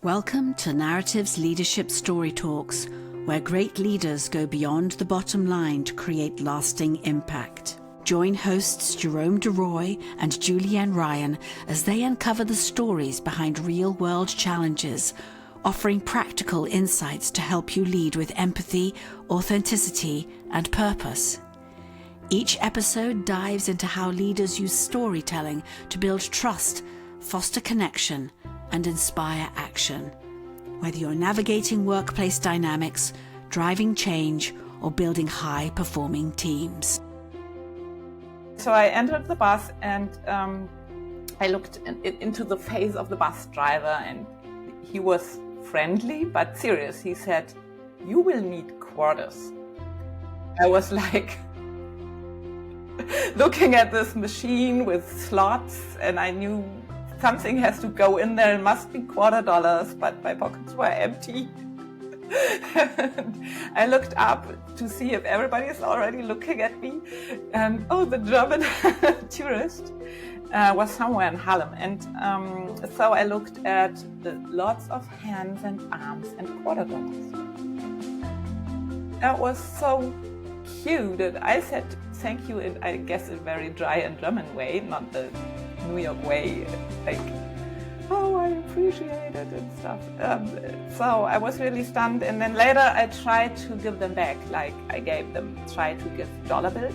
Welcome to Narativ's Leadership Story Talks, where great leaders go beyond the bottom line to create lasting impact. Join hosts Jerome and Julienne Ryan as they uncover the stories behind real-world challenges, offering practical insights to help you lead with empathy, authenticity, and purpose. Each episode dives into how leaders use storytelling to build trust, foster connection, and inspire action. Whether you're navigating workplace dynamics, driving change, or building high-performing teams. So I entered the bus and I looked into the face of the bus driver, and he was friendly but serious. He said, "You will need quarters." I was like looking at this machine with slots, and I knew something has to go in there. It must be $quarter, but my pockets were empty. I looked up to see if everybody is already looking at me, and the German tourist was somewhere in Harlem, and so I looked at lots of hands and arms and $quarter. That was so cute, and I said thank you in, I guess, a very dry and German way, not the New York way, like, "Oh, I appreciate it," and stuff. So I was really stunned, and then later I tried to give them back, like I tried to give dollar bills,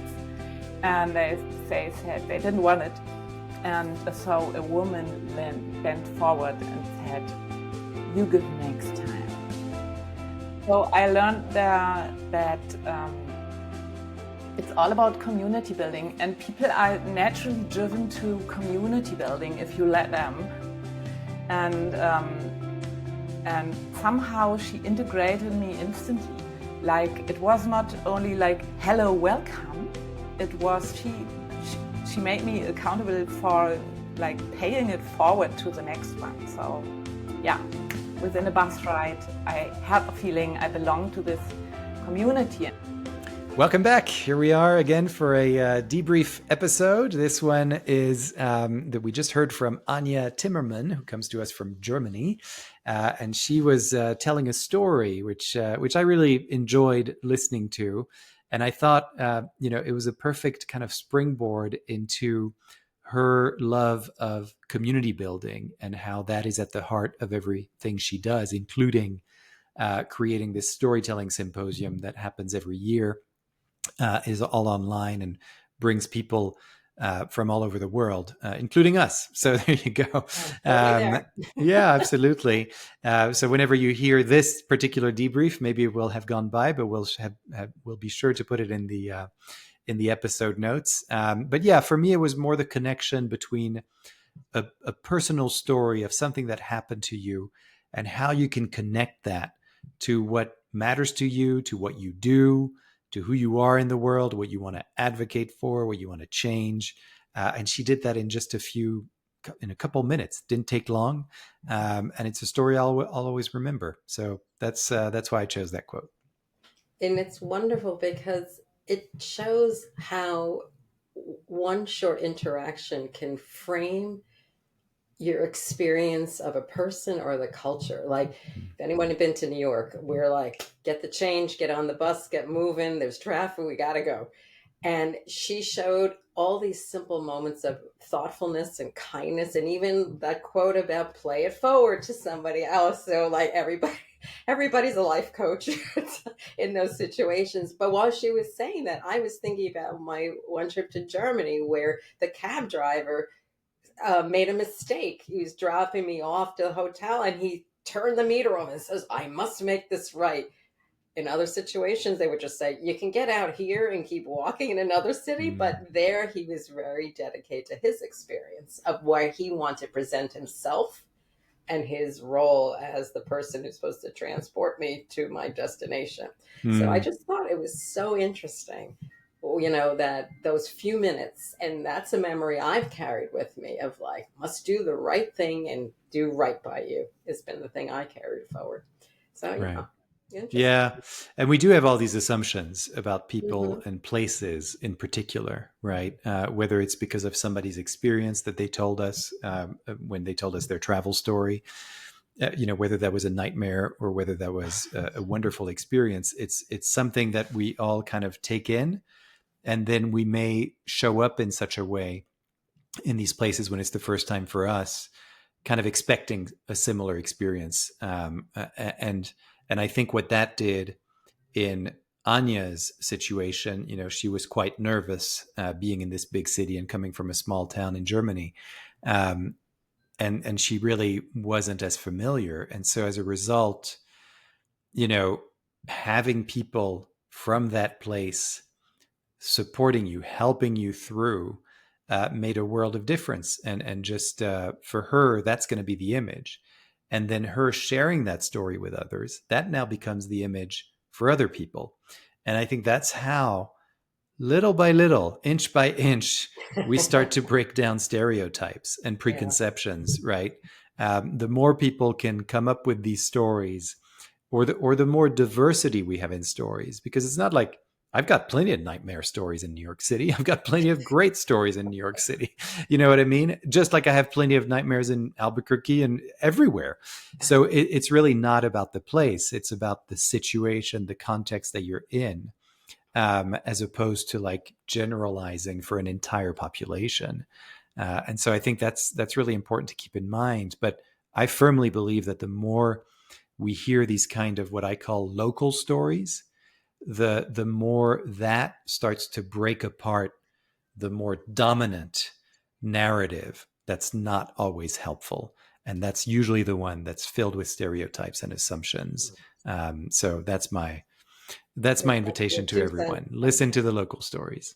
and they said they didn't want it. And so a woman bent forward and said, "You give next time." So I learned that it's all about community building, and people are naturally driven to community building if you let them. And somehow she integrated me instantly. Like, it was not only like, "Hello, welcome." It was she made me accountable for like paying it forward to the next one. So yeah, within a bus ride, I had a feeling I belong to this community. Welcome back. Here we are again for a debrief episode. This one is that we just heard from Anja Timmerman, who comes to us from Germany. And she was telling a story, which I really enjoyed listening to. And I thought, it was a perfect kind of springboard into her love of community building and how that is at the heart of everything she does, including creating this storytelling symposium that happens every year. Is all online and brings people from all over the world, including us. So there you go. Yeah, absolutely. So whenever you hear this particular debrief, maybe it will have gone by, but we'll be sure to put it in the episode notes. But yeah, for me, it was more the connection between a personal story of something that happened to you and how you can connect that to what matters to you, to what you do, to who you are in the world, what you want to advocate for, what you want to change. And she did that in a couple minutes. Didn't take long. And it's a story I'll always remember. So that's why I chose that quote. And it's wonderful because it shows how one short interaction can frame your experience of a person or the culture. Like, if anyone had been to New York, we're like, get the change, get on the bus, get moving. There's traffic, we got to go. And she showed all these simple moments of thoughtfulness and kindness. And even that quote about play it forward to somebody else. So like everybody's a life coach in those situations. But while she was saying that, I was thinking about my one trip to Germany where the cab driver made a mistake. He was dropping me off to the hotel and he turned the meter on and says, "I must make this right." In other situations, they would just say, "You can get out here and keep walking in another city." But there he was very dedicated to his experience of where he wanted to present himself and his role as the person who's supposed to transport me to my destination. So I just thought it was so interesting, that those few minutes, and that's a memory I've carried with me of like, must do the right thing and do right by you. It's been the thing I carried forward. So, right. Yeah. And we do have all these assumptions about people and places in particular, right? Whether it's because of somebody's experience that they told us when they told us their travel story, whether that was a nightmare or whether that was a wonderful experience, it's something that we all kind of take in, and then we may show up in such a way in these places when it's the first time for us, kind of expecting a similar experience. And I think what that did in Anja's situation, she was quite nervous being in this big city and coming from a small town in Germany. And she really wasn't as familiar. And so as a result, having people from that place supporting you, helping you through, made a world of difference. And just for her, that's going to be the image. And then her sharing that story with others, that now becomes the image for other people. And I think that's how, little by little, inch by inch, we start to break down stereotypes and preconceptions, right? The more people can come up with these stories, or the more diversity we have in stories, because it's not like I've got plenty of nightmare stories in New York City. I've got plenty of great stories in New York City. You know what I mean? Just like I have plenty of nightmares in Albuquerque and everywhere. So it's really not about the place. It's about the situation, the context that you're in, as opposed to like generalizing for an entire population. And so I think that's really important to keep in mind. But I firmly believe that the more we hear these kind of what I call local stories, the more that starts to break apart the more dominant narrative that's not always helpful. And that's usually the one that's filled with stereotypes and assumptions. So that's my invitation to everyone. Listen to the local stories.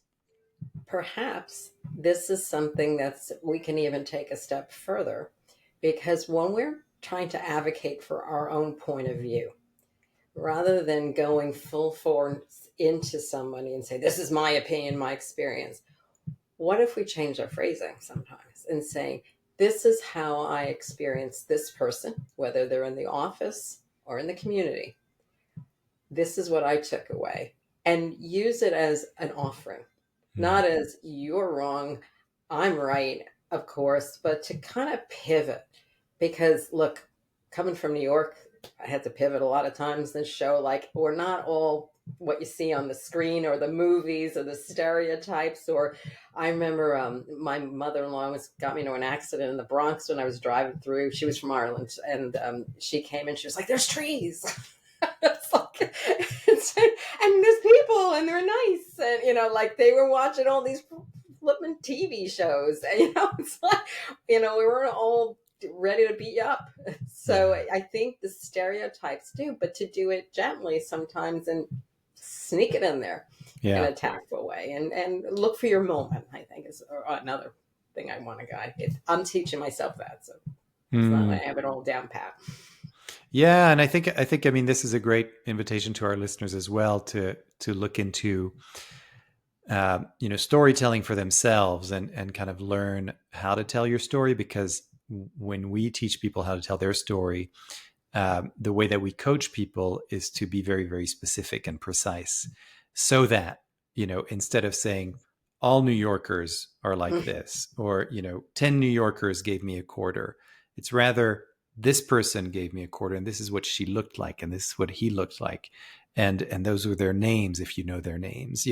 Perhaps this is something we can even take a step further, because when we're trying to advocate for our own point of view, rather than going full force into somebody and say, this is my opinion, my experience, what if we change our phrasing sometimes and say, this is how I experience this person, whether they're in the office or in the community. This is what I took away, and use it as an offering, not as you're wrong, I'm right, of course, but to kind of pivot. Because look, coming from New York, I had to pivot a lot of times in this show. Like, we're not all what you see on the screen or the movies or the stereotypes. Or I remember my mother-in-law got me into an accident in the Bronx when I was driving through. She was from Ireland, and she came and she was like, there's trees. It's like, and there's people and they're nice. And, like they were watching all these flipping TV shows. And, it's like, we weren't all ready to beat you up. So I think the stereotypes do, but to do it gently sometimes and sneak it in there in a tactful way, and look for your moment, I think is another thing I want to guide. I'm teaching myself that, so it's not like I have it all down pat. Yeah, and I think this is a great invitation to our listeners as well to look into storytelling for themselves and kind of learn how to tell your story, because when we teach people how to tell their story, the way that we coach people is to be very, very specific and precise, so that, instead of saying all New Yorkers are like this, or, 10 New Yorkers gave me a quarter, it's rather this person gave me a quarter and this is what she looked like and this is what he looked like. And those were their names, if you know their names,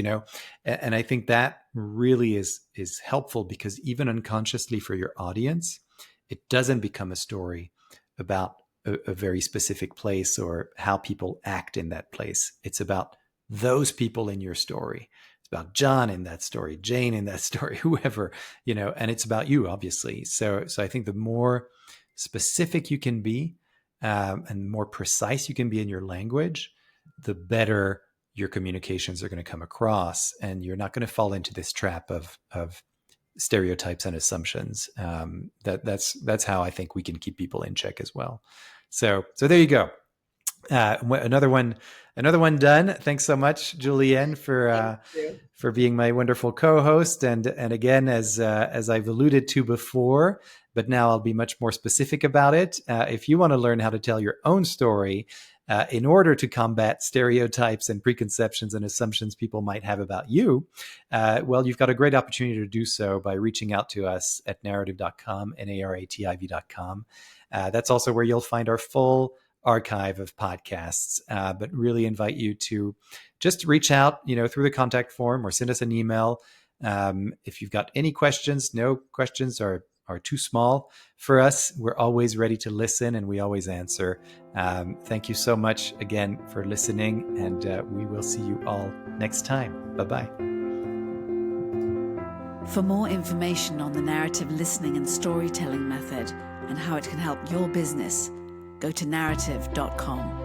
and I think that really is helpful, because even unconsciously for your audience, it doesn't become a story about a very specific place or how people act in that place. It's about those people in your story. It's about John in that story, Jane in that story, whoever, and it's about you, obviously. So I think the more specific you can be, and the more precise you can be in your language, the better your communications are going to come across, and you're not going to fall into this trap of stereotypes and assumptions. That's how I think we can keep people in check as well. So there you go. Another one done. Thanks so much, Julienne, for being my wonderful co-host. And again, as I've alluded to before, but now I'll be much more specific about it. If you want to learn how to tell your own story, in order to combat stereotypes and preconceptions and assumptions people might have about you, well, you've got a great opportunity to do so by reaching out to us at narativ.com, narativ.com. That's also where you'll find our full archive of podcasts, but really invite you to just reach out, through the contact form or send us an email. If you've got any questions, no questions are too small for us. We're always ready to listen, and we always answer. Thank you so much again for listening, and we will see you all next time. Bye-bye. For more information on the narrative listening and storytelling method and how it can help your business, go to narativ.com.